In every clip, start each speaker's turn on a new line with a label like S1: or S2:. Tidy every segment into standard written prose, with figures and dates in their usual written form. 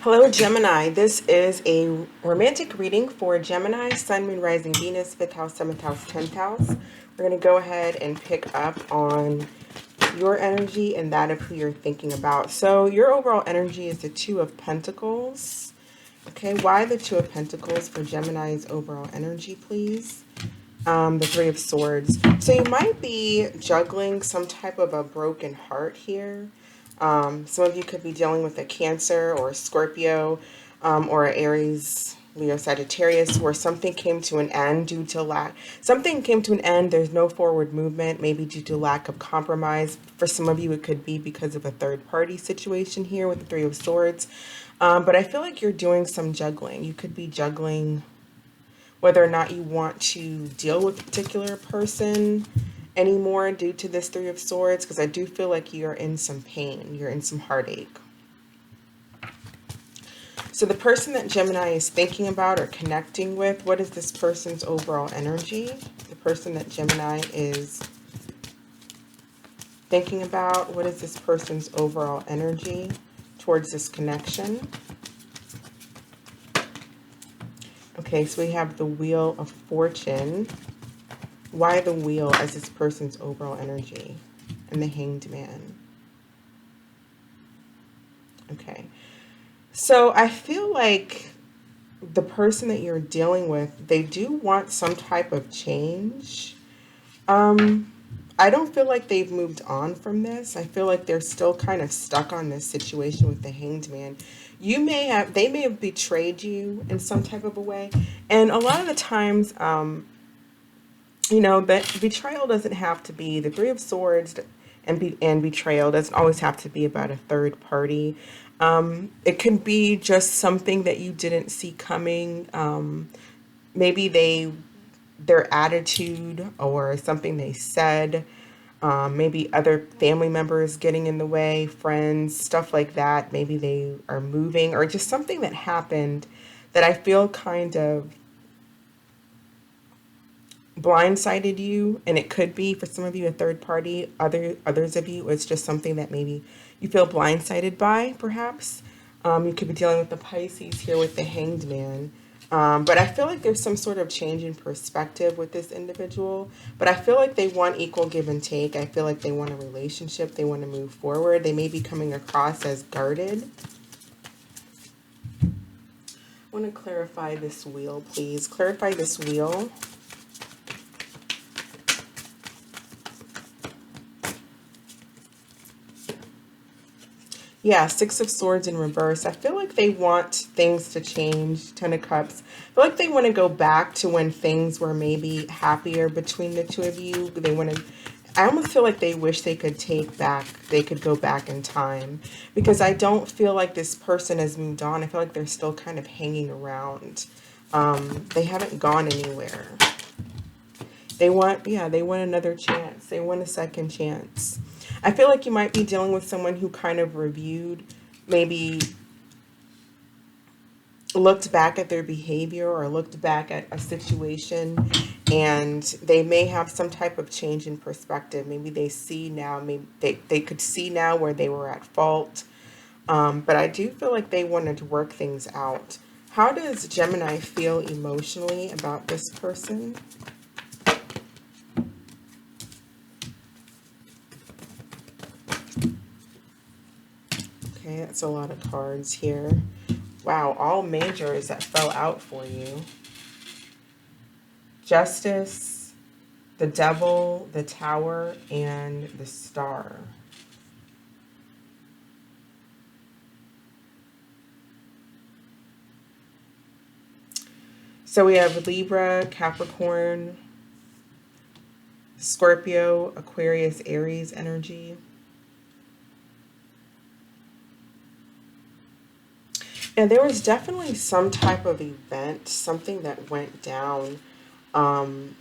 S1: Hello, Gemini. This is a romantic reading for Gemini, Sun, Moon, Rising, Venus, 5th house, 7th house, 10th house. We're going to go ahead and pick up on your energy and that of who you're thinking about. So your overall energy is the Two of Pentacles. Okay, why the Two of Pentacles for Gemini's overall energy, please? The Three of Swords. So you might be juggling some type of a broken heart here. Some of you could be dealing with a Cancer or a Scorpio or an Aries, Leo, Sagittarius, where something came to an end due to lack. Something came to an end. There's no forward movement, maybe due to lack of compromise. For some of you, it could be because of a third-party situation here with the Three of Swords. But I feel like you're doing some juggling. You could be juggling whether or not you want to deal with a particular person anymore due to this Three of Swords, because I do feel like you're in some pain, you're in some heartache. So the person that Gemini is thinking about or connecting with, what is this person's overall energy? The person that Gemini is thinking about, what is this person's overall energy towards this connection? Okay, so we have the Wheel of Fortune. Why the Wheel as this person's overall energy? And the Hanged Man. Okay. So I feel like the person that you're dealing with, they do want some type of change. I don't feel like they've moved on from this. I feel like they're still kind of stuck on this situation with the Hanged Man. They may have betrayed you in some type of a way. And a lot of the times, you know, that betrayal doesn't have to be the Three of Swords, and betrayal doesn't always have to be about a third party. It can be just something that you didn't see coming. Maybe their attitude or something they said, maybe other family members getting in the way, friends, stuff like that. Maybe they are moving, or just something that happened that I feel kind of blindsided you. And it could be for some of you a third party. Others of you, it's just something that maybe you feel blindsided by, perhaps. You could be dealing with the Pisces here with the Hanged Man. But I feel like there's some sort of change in perspective with this individual. But I feel like they want equal give and take. I feel like they want a relationship. They want to move forward. They may be coming across as guarded. I want to clarify this wheel, please. Clarify this wheel. Yeah, Six of Swords in reverse. I feel like they want things to change. Ten of Cups. I feel like they want to go back to when things were maybe happier between the two of you. They want to, I almost feel like they wish they could go back in time. Because I don't feel like this person has moved on. I feel like they're still kind of hanging around. They haven't gone anywhere. They want another chance. They want a second chance. I feel like you might be dealing with someone who kind of reviewed, maybe looked back at their behavior or looked back at a situation, and they may have some type of change in perspective. Maybe they see now, maybe they could see now where they were at fault. But I do feel like they wanted to work things out. How does Gemini feel emotionally about this person? Okay, that's a lot of cards here. Wow, all majors that fell out for you. Justice, the Devil, the Tower, and the Star. So we have Libra, Capricorn, Scorpio, Aquarius, Aries energy. And there was definitely some type of event, something that went down. And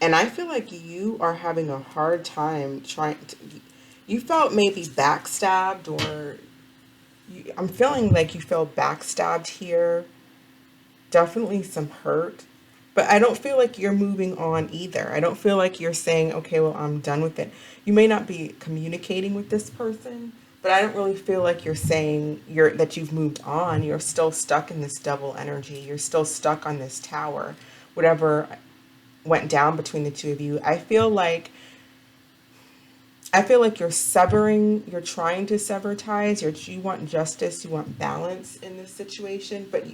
S1: I feel like you are having a hard time you felt maybe backstabbed, or I'm feeling like you felt backstabbed here. Definitely some hurt. But I don't feel like you're moving on either. I don't feel like you're saying, okay, well, I'm done with it. You may not be communicating with this person, But I don't really feel like you're saying that you've moved on. You're still stuck in this double energy. You're still stuck on this tower. Whatever went down between the two of you. I feel like you're trying to sever ties. You want justice, you want balance in this situation, but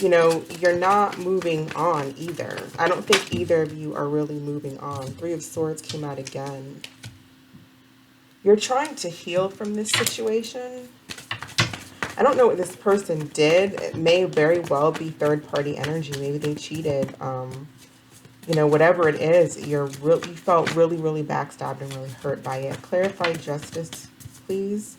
S1: you're not moving on either. I don't think either of you are really moving on. Three of Swords came out again. You're trying to heal from this situation. I don't know what this person did. It may very well be third-party energy. Maybe they cheated. Whatever it is, you felt really, really backstabbed and really hurt by it. Clarify justice, please.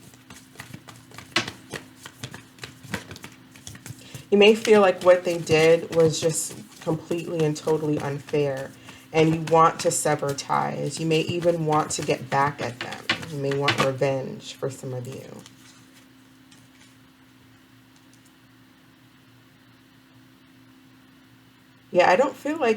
S1: You may feel like what they did was just completely and totally unfair, and you want to sever ties. You may even want to get back at them. You may want revenge for some of you. Yeah, I don't really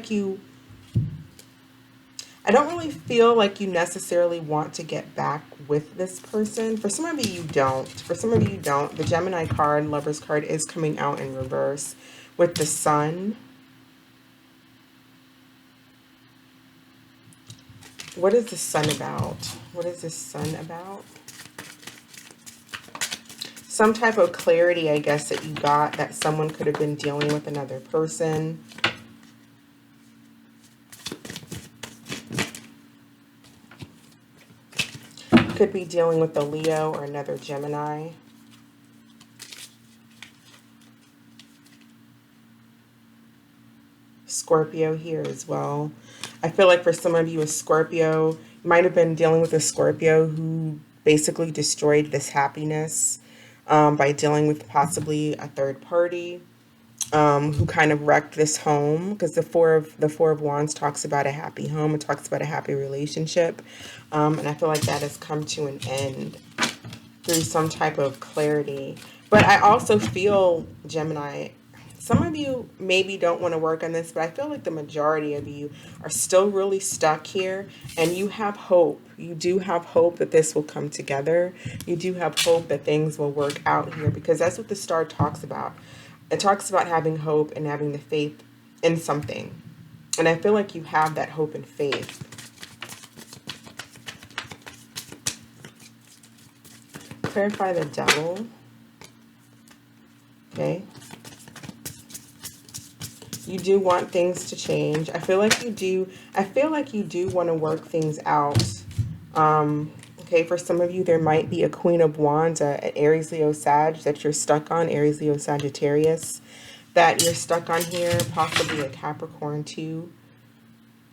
S1: feel like you necessarily want to get back with this person. For some of you, you don't. For some of you, you don't. The Gemini card, Lover's card, is coming out in reverse with the Sun. What is the Sun about? What is this Sun about? Some type of clarity, I guess, that you got that someone could have been dealing with another person. Could be dealing with a Leo or another Gemini. Scorpio here as well. I feel like for some of you, a Scorpio, you might have been dealing with a Scorpio who basically destroyed this happiness by dealing with possibly a third party who kind of wrecked this home, because the four of Wands talks about a happy home. It talks about a happy relationship. And I feel like that has come to an end through some type of clarity. But I also feel, Gemini, some of you maybe don't want to work on this, but I feel like the majority of you are still really stuck here, and you have hope. You do have hope that this will come together. You do have hope that things will work out here, because that's what the star talks about. It talks about having hope and having the faith in something. And I feel like you have that hope and faith. Clarify the Devil. Okay. You do want things to change. I feel like you do want to work things out. Okay, for some of you, there might be a Queen of Wands, an Aries, Leo, Sag that you're stuck on. Aries, Leo, Sagittarius that you're stuck on here. Possibly a Capricorn too.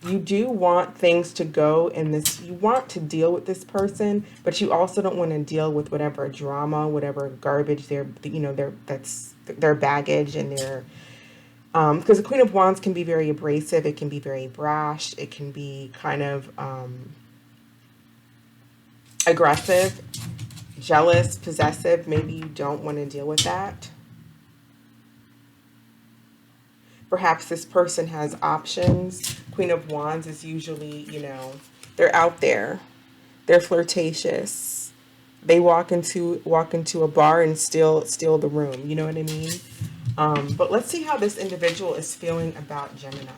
S1: You do want things to go in this. You want to deal with this person, but you also don't want to deal with whatever drama, whatever garbage that's their baggage and their. Because the Queen of Wands can be very abrasive. It can be very brash. It can be kind of aggressive, jealous, possessive. Maybe you don't want to deal with that. Perhaps this person has options. Queen of Wands is usually, they're out there. They're flirtatious. They walk into a bar and steal the room. You know what I mean? But let's see how this individual is feeling about Gemini.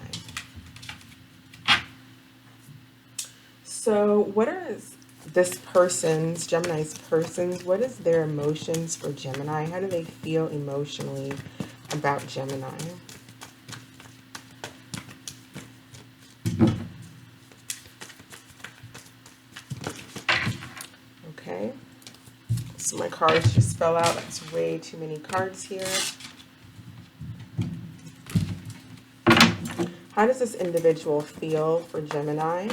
S1: So what is this person's, Gemini's person's, what is their emotions for Gemini? How do they feel emotionally about Gemini? Okay. So my cards just fell out. That's way too many cards here. How does this individual feel for Gemini?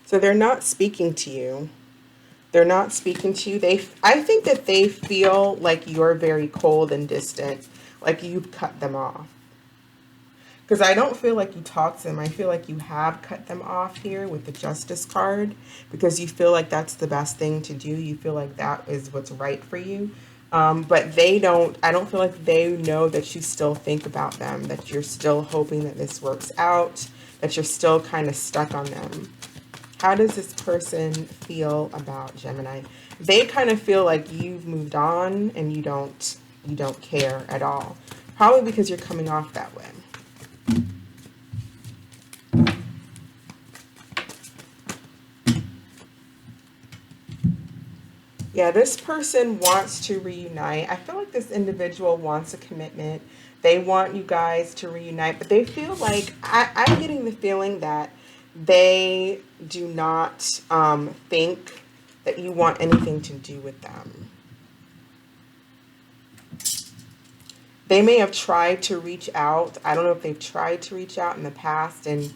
S1: So they're not speaking to you. They're not speaking to you. I think that they feel like you're very cold and distant, like you've cut them off. Because I don't feel like you talk to them. I feel like you have cut them off here with the Justice card, because you feel like that's the best thing to do. You feel like that is what's right for you. But I don't feel like they know that you still think about them, that you're still hoping that this works out, that you're still kind of stuck on them. How does this person feel about Gemini? They kind of feel like you've moved on and you don't care at all. Probably because you're coming off that way. Yeah, this person wants to reunite. I feel like this individual wants a commitment. They want you guys to reunite, but they feel like, I'm getting the feeling that they do not think that you want anything to do with them. They may have tried to reach out. I don't know if they've tried to reach out in the past and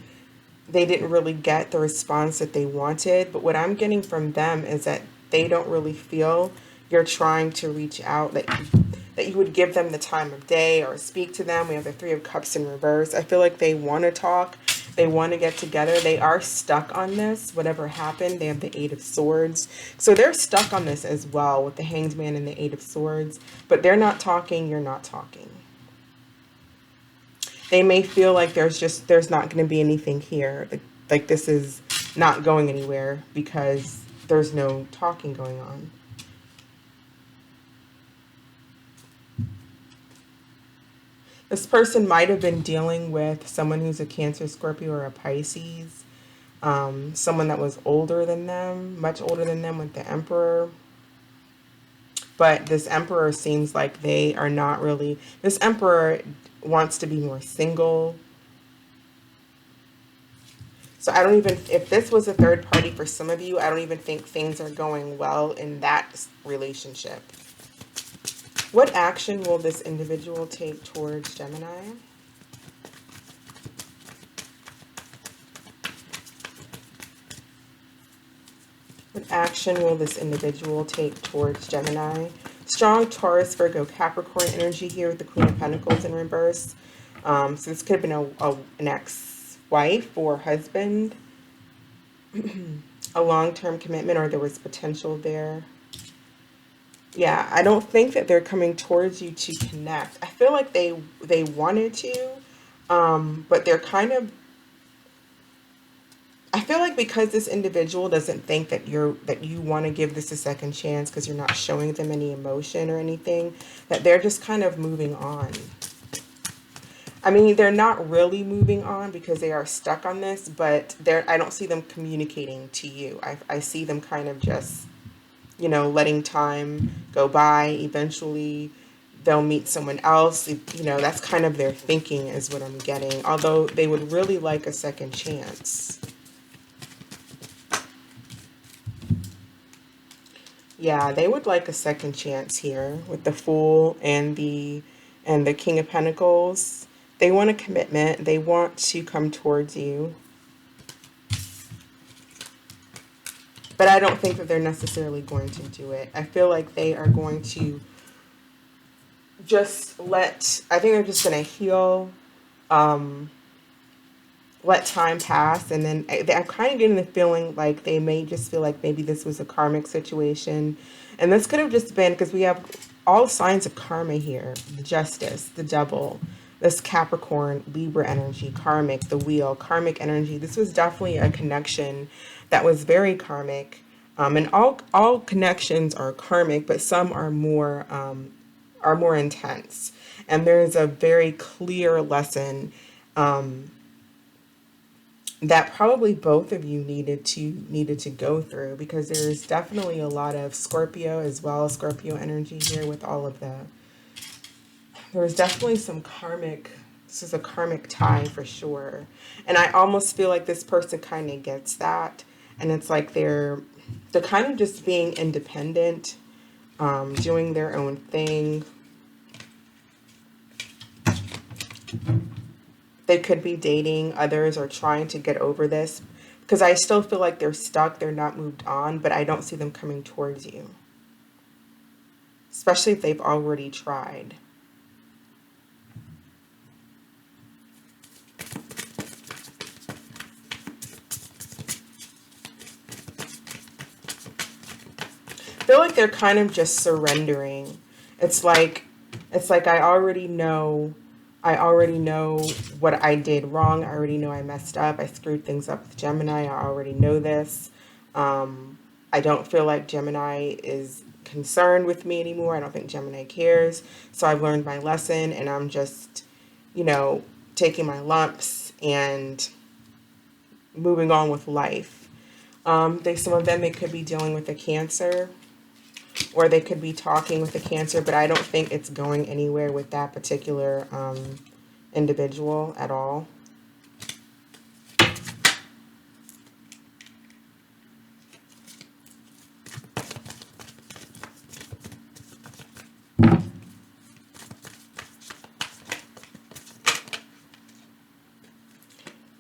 S1: they didn't really get the response that they wanted. But what I'm getting from them is that they don't really feel you're trying to reach out, that you would give them the time of day or speak to them. We have the Three of Cups in reverse. I feel like they want to talk. They want to get together. They are stuck on this. Whatever happened, they have the Eight of Swords. So they're stuck on this as well with the Hanged Man and the Eight of Swords. But they're not talking. You're not talking. They may feel like there's not going to be anything here. Like this is not going anywhere because there's no talking going on. This person might have been dealing with someone who's a Cancer, Scorpio, or a Pisces. Someone that was older than them, much older than them, with the Emperor. But this Emperor seems like they are not really... This Emperor wants to be more single. So I don't even... If this was a third party for some of you, I don't even think things are going well in that relationship. What action will this individual take towards Gemini? What action will this individual take towards Gemini? Strong Taurus, Virgo, Capricorn energy here with the Queen of Pentacles in reverse. So this could have been an ex-wife or husband. A long-term commitment, or there was potential there. Yeah, I don't think that they're coming towards you to connect. I feel like they wanted to, but they're kind of... I feel like because this individual doesn't think that you want to give this a second chance because you're not showing them any emotion or anything, that they're just kind of moving on. I mean, they're not really moving on because they are stuck on this, but I don't see them communicating to you. I see them kind of just, you know, letting time go by. Eventually, they'll meet someone else. You know, that's kind of their thinking is what I'm getting. Although they would really like a second chance. Yeah, they would like a second chance here with the Fool and the King of Pentacles. They want a commitment. They want to come towards you. But I don't think that they're necessarily going to do it. I feel like they are going to just I think they're just going to heal, let time pass. And then I'm kind of getting the feeling like they may just feel like maybe this was a karmic situation. And this could have just been, because we have all signs of karma here. The Justice, the Devil, this Capricorn, Libra energy, karmic, the Wheel, karmic energy. This was definitely a connection that was very karmic. And all connections are karmic, but some are more intense. And there's a very clear lesson that probably both of you needed to go through, because there's definitely a lot of Scorpio as well, Scorpio energy here with all of the... There was definitely some karmic... This is a karmic tie for sure. And I almost feel like this person kind of gets that. And it's like they're kind of just being independent, doing their own thing. They could be dating. Others are trying to get over this. Because I still feel like they're stuck. They're not moved on. But I don't see them coming towards you. Especially if they've already tried. I feel like they're kind of just surrendering. It's like I already know I already know what I did wrong. I already know I messed up. I screwed things up with Gemini. I already know this. I don't feel like Gemini is concerned with me anymore. I don't think Gemini cares. So I've learned my lesson, and I'm just, you know, taking my lumps and moving on with life. Some of them, they could be dealing with a Cancer, or they could be talking with a Cancer, but I don't think it's going anywhere with that particular individual at all.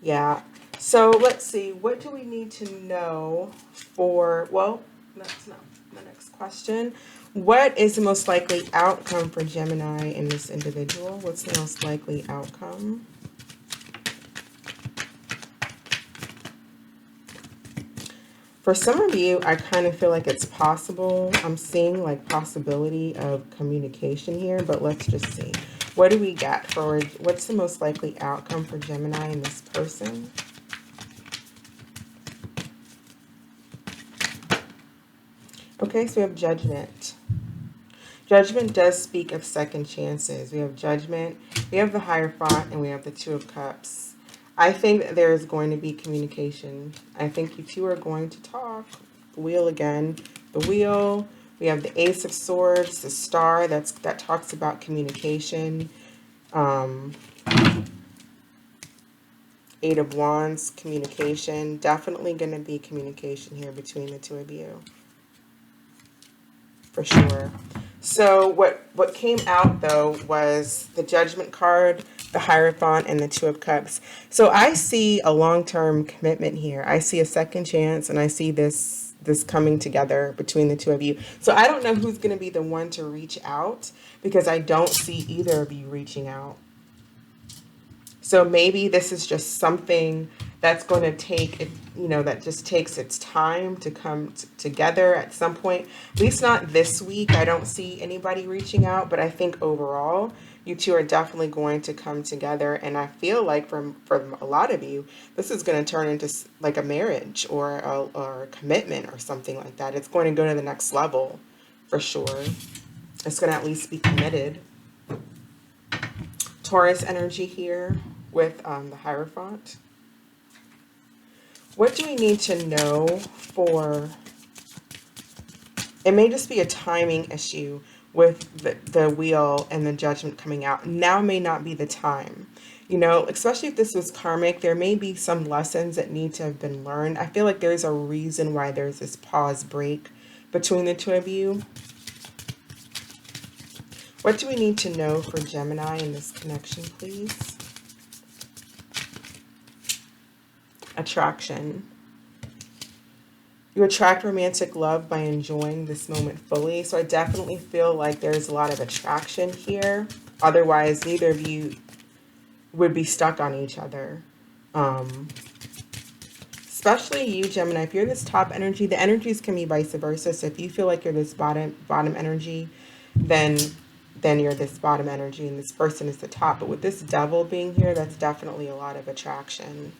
S1: Yeah. So let's see. What do we need to know for, well, that's not the next question. What is the most likely outcome for Gemini in this individual? What's the most likely outcome? For some of you, I kind of feel like it's possible. I'm seeing like possibility of communication here, but let's just see. What do we got for, what's the most likely outcome for Gemini and this person? Okay, so we have Judgment. Judgment does speak of second chances. We have Judgment, we have the Hierophant, and we have the Two of Cups. I think that there is going to be communication. I think you two are going to talk. The Wheel again. The Wheel. We have the Ace of Swords, the Star. That talks about communication. Eight of Wands, communication. Definitely going to be communication here between the two of you. For sure. So what came out, though, was the Judgment card, the Hierophant, and the Two of Cups. So I see a long-term commitment here. I see a second chance, and I see this coming together between the two of you. So I don't know who's going to be the one to reach out, because I don't see either of you reaching out. So maybe this is just something that's going to take, you know, that just takes its time to come together at some point. At least not this week. I don't see anybody reaching out, but I think overall, you two are definitely going to come together. And I feel like from a lot of you, this is going to turn into like a marriage or a commitment or something like that. It's going to go to the next level for sure. It's going to at least be committed. Taurus energy here with the Hierophant. What do we need to know for, it may just be a timing issue with the Wheel and the Judgment coming out. Now may not be the time. You know, especially if this was karmic, there may be some lessons that need to have been learned. I feel like there's a reason why there's this pause break between the two of you. What do we need to know for Gemini in this connection, please? Attraction. You attract romantic love by enjoying this moment fully. So I definitely feel like there's a lot of attraction here. Otherwise, neither of you would be stuck on each other. Especially you, Gemini. If you're this top energy, the energies can be vice versa. So if you feel like you're this bottom energy, then you're this bottom energy and this person is the top. But with this Devil being here, that's definitely a lot of attraction.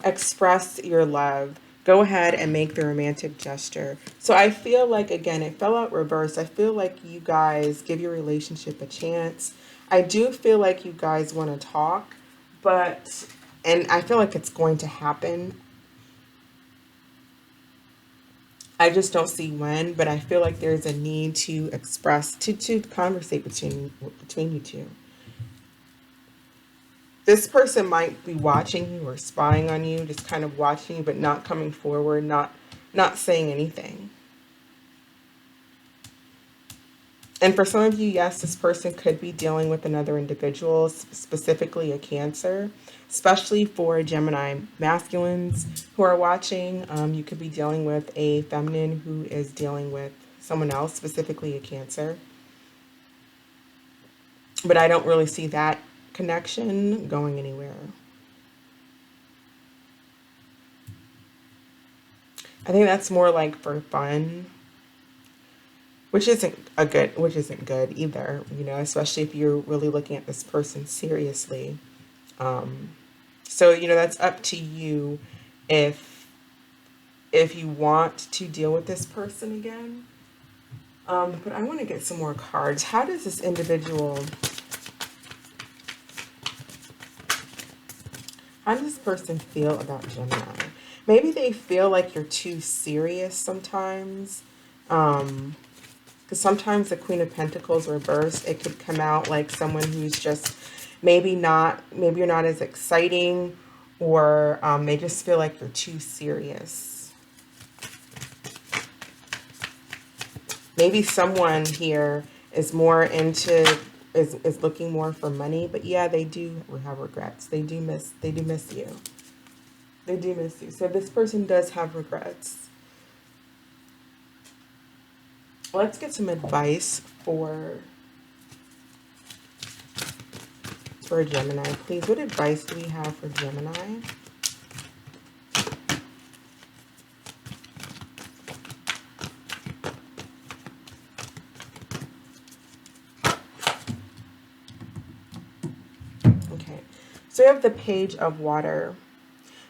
S1: Express your love. Go ahead and make the romantic gesture. So I feel like, again, it fell out reverse. I feel like you guys give your relationship a chance. I do feel like you guys want to talk, and I feel like it's going to happen. I just don't see when, but I feel like there's a need to express, to conversate between you two. This person might be watching you or spying on you, just kind of watching you, but not coming forward, not saying anything. And for some of you, yes, this person could be dealing with another individual, specifically a Cancer, especially for Gemini masculines who are watching. You could be dealing with a feminine who is dealing with someone else, specifically a Cancer. But I don't really see that connection going anywhere. I think that's more like for fun, which isn't good either, you know, especially if you're really looking at this person seriously. So, you know, that's up to you if you want to deal with this person again. But I want to get some more cards. How does this individual, how does this person feel about Gemini? Maybe they feel like you're too serious sometimes. Because sometimes the Queen of Pentacles reversed, it could come out like someone who's just maybe you're not as exciting, or they just feel like you're too serious. Maybe someone here is more into, is looking more for money, but yeah, they do have regrets. They do miss you. They do miss you. So this person does have regrets. Let's get some advice for Gemini, please. What advice do we have for Gemini? Okay, so we have the Page of Water.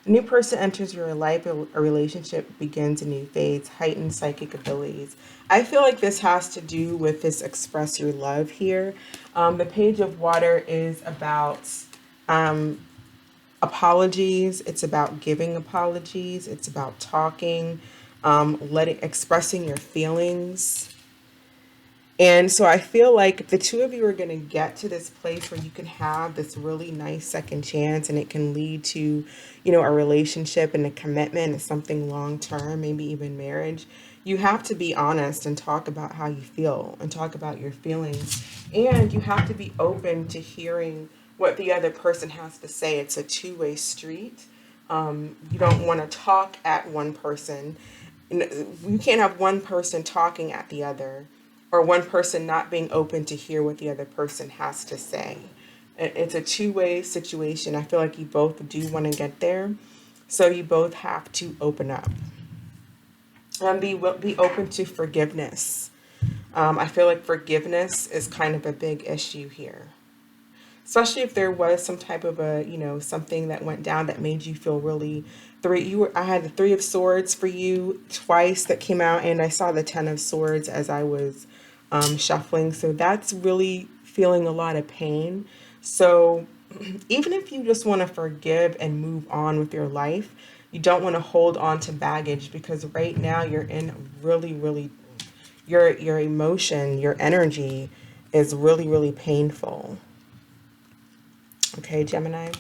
S1: A new person enters your life, a relationship begins a new phase, heightened psychic abilities. I feel like this has to do with this express your love here. The Page of Water is about apologies. It's about giving apologies. It's about talking, expressing your feelings. And so I feel like the two of you are going to get to this place where you can have this really nice second chance, and it can lead to, you know, a relationship and a commitment and something long term, maybe even marriage. You have to be honest and talk about how you feel and talk about your feelings. And you have to be open to hearing what the other person has to say. It's a two-way street. You don't want to talk at one person. You can't have one person talking at the other, or one person not being open to hear what the other person has to say. It's a two-way situation. I feel like you both do want to get there. So you both have to open up. And be open to forgiveness. I feel like forgiveness is kind of a big issue here. Especially if there was some type of a, you know, something that went down that made you feel really, I had the Three of Swords for you twice that came out, and I saw the Ten of Swords as I was shuffling. So that's really feeling a lot of pain. So even if you just want to forgive and move on with your life, you don't want to hold on to baggage, because right now you're in really, your emotion, your energy is really painful. Okay, Gemini.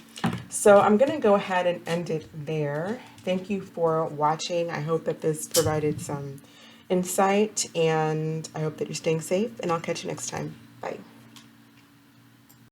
S1: So I'm going to go ahead and end it there. Thank you for watching. I hope that this provided some insight, and I hope that you're staying safe, and I'll catch you next time. Bye.